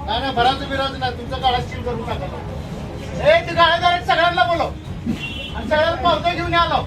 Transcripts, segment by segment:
नाही नाही भराचं बिराचं नाही तुमचं गाडा सील करून टाका. ए ते गाड्या सगळ्यांना बोलव आणि सगळ्यांना पावत्या घेऊन आलो.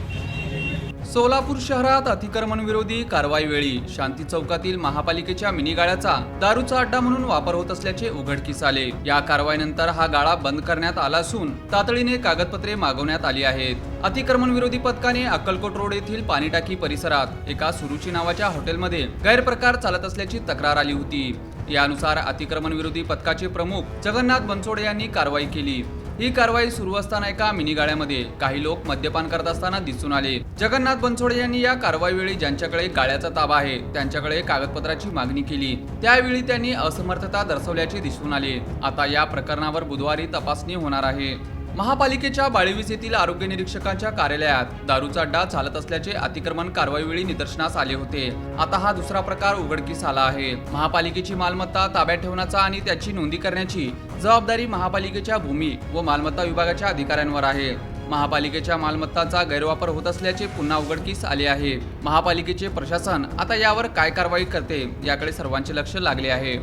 सोलापूर शहरात अतिक्रमण विरोधी कारवाई वेळी शांती चौकातील महापालिकेच्या मिनी गाळ्याचा दारूचा अड्डा म्हणून वापर होत असल्याचे उघडकीस आले. या कारवाईनंतर हा गाळा बंद करण्यात आला असून तातडीने कागदपत्रे मागवण्यात आली आहेत. अतिक्रमण विरोधी पथकाने अक्कलकोट रोड येथील पाणीटाकी परिसरात एका सुरुची नावाच्या हॉटेलमध्ये गैरप्रकार चालत असल्याची तक्रार आली होती. यानुसार अतिक्रमण विरोधी पथकाचे प्रमुख जगन्नाथ बनसोडे यांनी कारवाई केली. ही कारवाई सुरू असताना एका मिनी गाड्यामध्ये काही लोक मद्यपान करत असताना दिसून आले. जगन्नाथ बनसोडे यांनी या कारवाईवेळी ज्यांच्याकडे गाड्याचा ताबा आहे त्यांच्याकडे कागदपत्राची मागणी केली. त्यावेळी त्यांनी असमर्थता दर्शवल्याचे दिसून आले. आता या प्रकरणावर बुधवारी तपासणी होणार आहे. महापालिकेच्या बाळीवीस येथील आरोग्य निरीक्षकांच्या कार्यालयात दारूचा अड्डा चालत असल्याचे अतिक्रमण कारवाईवेळी निदर्शनास आले होते. आता हा दुसरा प्रकार उघडकीस आला आहे. महापालिकेची मालमत्ता ताब्यात ठेवण्याचा आणि त्याची नोंदी करण्याची जबाबदारी महापालिकेच्या भूमी व मालमत्ता विभागाच्या अधिकाऱ्यांवर आहे. महापालिकेच्या मालमत्तांचा गैरवापर होत असल्याचे पुन्हा उघडकीस आले आहे. महापालिकेचे प्रशासन आता यावर काय कारवाई करते याकडे सर्वांचे लक्ष लागले आहे.